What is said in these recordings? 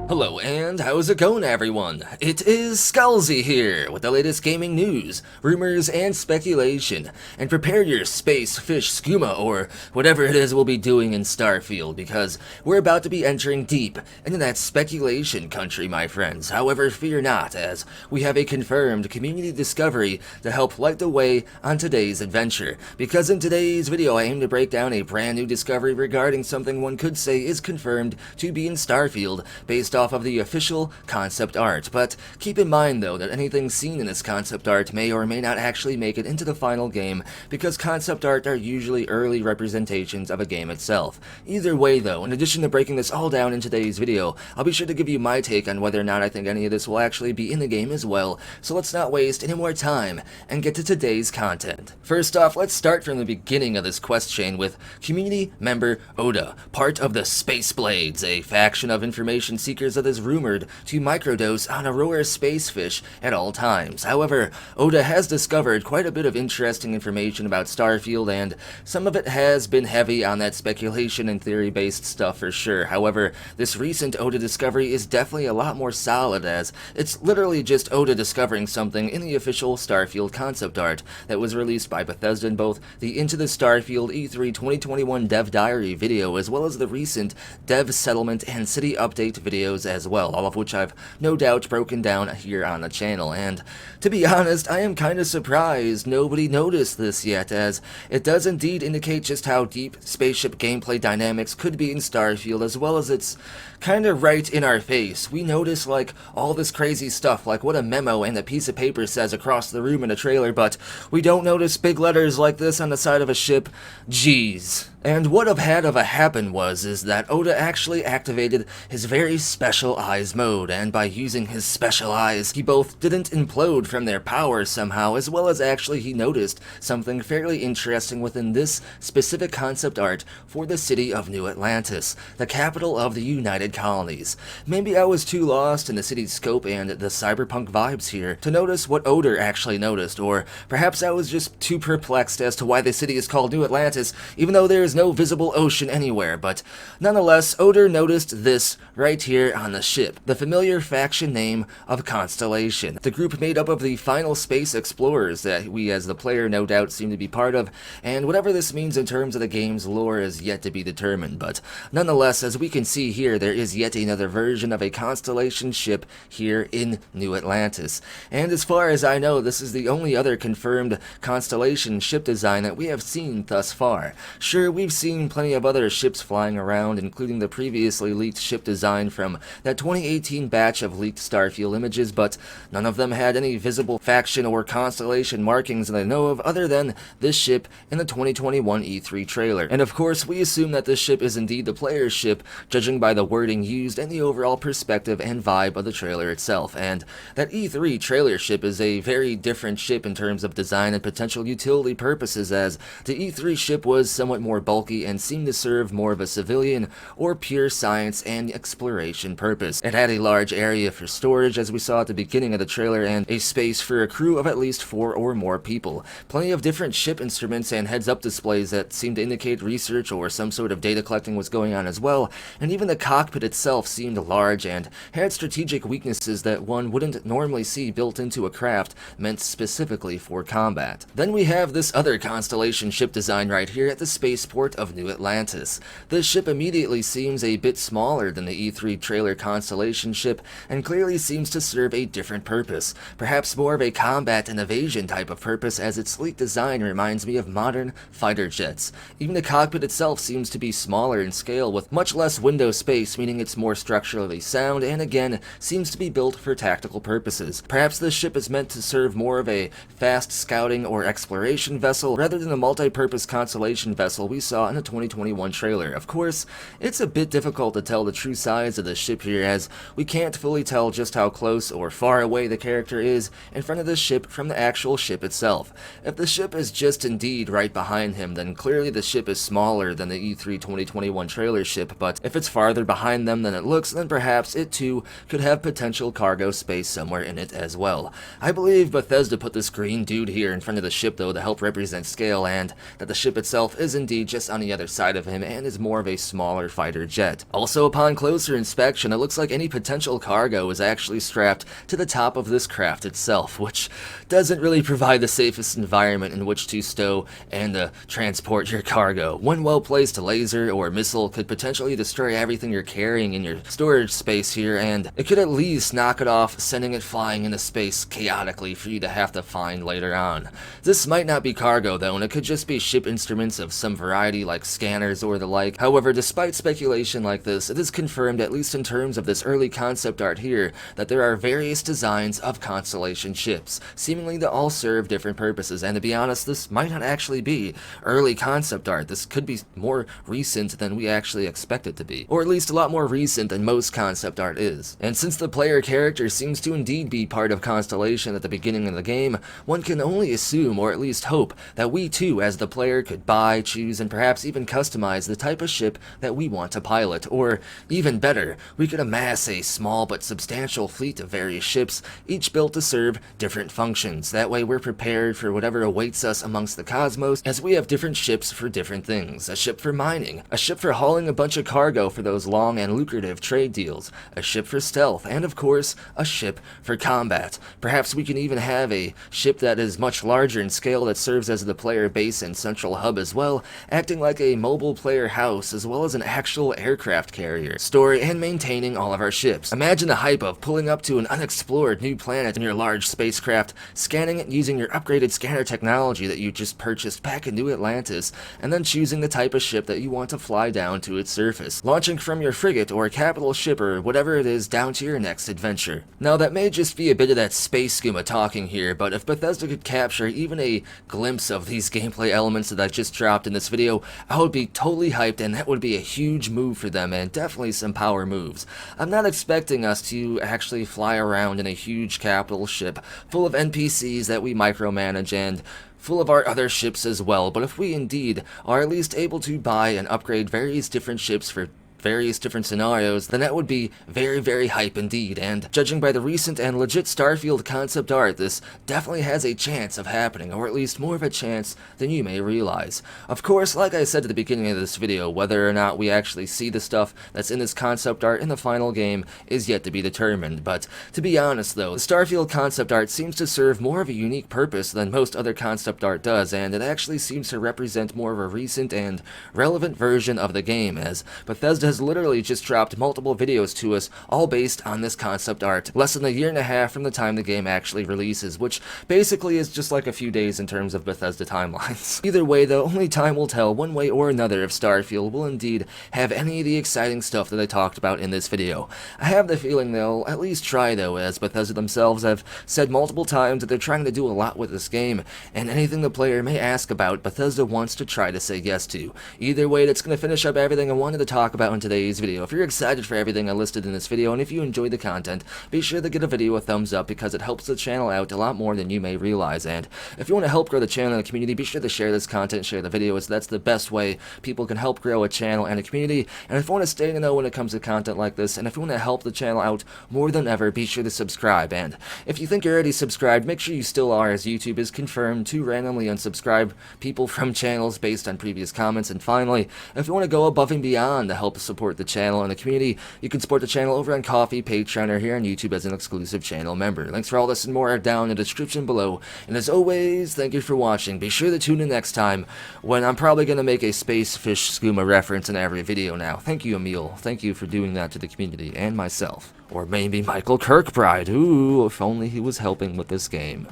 Hello and how's it going, everyone? It is Skullzi here with the latest gaming news, rumors, and speculation. And prepare your space fish skooma or whatever it is we'll be doing in Starfield, because we're about to be entering deep into that speculation country, my friends. However, fear not, as we have a confirmed community discovery to help light the way on today's adventure. Because in today's video I aim to break down a brand new discovery regarding something one could say is confirmed to be in Starfield based off of the official concept art. But keep in mind though that anything seen in this concept art may or may not actually make it into the final game, because concept art are usually early representations of a game itself. Either way though, in addition to breaking this all down in today's video, I'll be sure to give you my take on whether or not I think any of this will actually be in the game as well, so let's not waste any more time and get to today's content. First off, let's start from the beginning of this quest chain with community member Oda, part of the Space Blades, a faction of information seekers that is rumored to microdose on Aurora spacefish at all times. However, Oda has discovered quite a bit of interesting information about Starfield, and some of it has been heavy on that speculation and theory-based stuff for sure. However, this recent Oda discovery is definitely a lot more solid, as it's literally just Oda discovering something in the official Starfield concept art that was released by Bethesda in both the Into the Starfield E3 2021 Dev Diary video, as well as the recent Dev Settlement and City Update videos as well, all of which I've no doubt broken down here on the channel. And to be honest, I am kind of surprised nobody noticed this yet, as it does indeed indicate just how deep spaceship gameplay dynamics could be in Starfield, as well as it's kind of right in our face. We notice like all this crazy stuff, like what a memo and a piece of paper says across the room in a trailer, but we don't notice big letters like this on the side of a ship. Jeez. And what had of a happen is that Oda actually activated his very special eyes mode, and by using his special eyes, he both didn't implode from their power somehow, as well as actually he noticed something fairly interesting within this specific concept art for the city of New Atlantis, the capital of the United Colonies. Maybe I was too lost in the city's scope and the cyberpunk vibes here to notice what Oda actually noticed, or perhaps I was just too perplexed as to why the city is called New Atlantis, even though there is no visible ocean anywhere. But nonetheless, Oda noticed this right here on the ship, the familiar faction name of Constellation, the group made up of the final space explorers that we as the player no doubt seem to be part of, and whatever this means in terms of the game's lore is yet to be determined. But nonetheless, as we can see here, there is yet another version of a Constellation ship here in New Atlantis, and as far as I know, this is the only other confirmed Constellation ship design that we have seen thus far. Sure, we've seen plenty of other ships flying around, including the previously leaked ship design from that 2018 batch of leaked Starfield images, but none of them had any visible faction or constellation markings that I know of other than this ship in the 2021 E3 trailer. And of course, we assume that this ship is indeed the player's ship, judging by the wording used and the overall perspective and vibe of the trailer itself. And that E3 trailer ship is a very different ship in terms of design and potential utility purposes, as the E3 ship was somewhat more bulky and seemed to serve more of a civilian or pure science and exploration purpose. It had a large area for storage, as we saw at the beginning of the trailer, and a space for a crew of at least 4 or more people. Plenty of different ship instruments and heads-up displays that seemed to indicate research or some sort of data collecting was going on as well, and even the cockpit itself seemed large and had strategic weaknesses that one wouldn't normally see built into a craft meant specifically for combat. Then we have this other Constellation ship design right here at the spaceport of New Atlantis. This ship immediately seems a bit smaller than the E3 trailer Constellation ship, and clearly seems to serve a different purpose, perhaps more of a combat and evasion type of purpose, as its sleek design reminds me of modern fighter jets. Even the cockpit itself seems to be smaller in scale, with much less window space, meaning it's more structurally sound, and again, seems to be built for tactical purposes. Perhaps this ship is meant to serve more of a fast scouting or exploration vessel, rather than the multi-purpose Constellation vessel we saw in the 2021 trailer. Of course, it's a bit difficult to tell the true size of the ship here, as we can't fully tell just how close or far away the character is in front of the ship from the actual ship itself. If the ship is just indeed right behind him, then clearly the ship is smaller than the E3 2021 trailer ship, but if it's farther behind them than it looks, then perhaps it too could have potential cargo space somewhere in it as well. I believe Bethesda put this green dude here in front of the ship though to help represent scale, and that the ship itself is indeed just on the other side of him and is more of a smaller fighter jet. Also, upon closer inspection, it looks like any potential cargo is actually strapped to the top of this craft itself, which doesn't really provide the safest environment in which to stow and transport your cargo. One well-placed laser or missile could potentially destroy everything you're carrying in your storage space here, and it could at least knock it off, sending it flying into space chaotically for you to have to find later on. This might not be cargo though, and it could just be ship instruments of some variety like scanners or the like. However, despite speculation like this, it is confirmed, at least in terms of this early concept art here, that there are various designs of Constellation ships, seemingly to all serve different purposes, and to be honest, this might not actually be early concept art. This could be more recent than we actually expect it to be, or at least a lot more recent than most concept art is. And since the player character seems to indeed be part of Constellation at the beginning of the game, one can only assume, or at least hope, that we too as the player could buy, choose, and perhaps even customize the type of ship that we want to pilot, or even better, we could amass a small but substantial fleet of various ships, each built to serve different functions. That way we're prepared for whatever awaits us amongst the cosmos, as we have different ships for different things. A ship for mining, a ship for hauling a bunch of cargo for those long and lucrative trade deals, a ship for stealth, and of course, a ship for combat. Perhaps we can even have a ship that is much larger in scale that serves as the player base and central hub as well, acting like a mobile player house as well as an actual aircraft carrier, storing and maintaining all of our ships. Imagine the hype of pulling up to an unexplored new planet in your large spacecraft, scanning it using your upgraded scanner technology that you just purchased back in New Atlantis, and then choosing the type of ship that you want to fly down to its surface, launching from your frigate or capital ship or whatever it is down to your next adventure. Now that may just be a bit of that space skooma talking here, but if Bethesda could capture even a glimpse of these gameplay elements that I just dropped in this video, I would be totally hyped, and that would be a huge move for them and definitely some power moves. I'm not expecting us to actually fly around in a huge capital ship full of NPCs that we micromanage and full of our other ships as well, but if we indeed are at least able to buy and upgrade various different ships for various different scenarios, then that would be very, very hype indeed, and judging by the recent and legit Starfield concept art, this definitely has a chance of happening, or at least more of a chance than you may realize. Of course, like I said at the beginning of this video, whether or not we actually see the stuff that's in this concept art in the final game is yet to be determined, but to be honest though, the Starfield concept art seems to serve more of a unique purpose than most other concept art does, and it actually seems to represent more of a recent and relevant version of the game, as Bethesda has literally just dropped multiple videos to us, all based on this concept art, less than a year and a half from the time the game actually releases, which basically is just like a few days in terms of Bethesda timelines. Either way though, only time will tell one way or another if Starfield will indeed have any of the exciting stuff that I talked about in this video. I have the feeling they'll at least try though, as Bethesda themselves have said multiple times that they're trying to do a lot with this game, and anything the player may ask about, Bethesda wants to try to say yes to. Either way, that's going to finish up everything I wanted to talk about in today's video. If you're excited for everything I listed in this video, and if you enjoyed the content, be sure to give the video a thumbs up because it helps the channel out a lot more than you may realize. And if you want to help grow the channel and the community, be sure to share this content, share the video, as that's the best way people can help grow a channel and a community. And if you want to stay in the know when it comes to content like this, and if you want to help the channel out more than ever, be sure to subscribe. And if you think you're already subscribed, make sure you still are, as YouTube is confirmed to randomly unsubscribe people from channels based on previous comments. And finally, if you want to go above and beyond to help support the channel and the community, you can support the channel over on Ko-fi, Patreon, or here on YouTube as an exclusive channel member. Links for all this and more are down in the description below. And as always, thank you for watching. Be sure to tune in next time when I'm probably going to make a space fish skooma reference in every video now. Thank you, Emil. Thank you for doing that to the community and myself. Or maybe Michael Kirkbride. Ooh, if only he was helping with this game.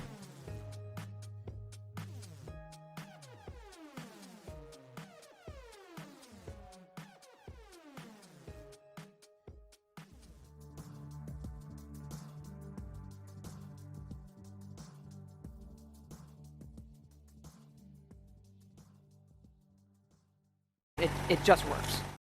It just works.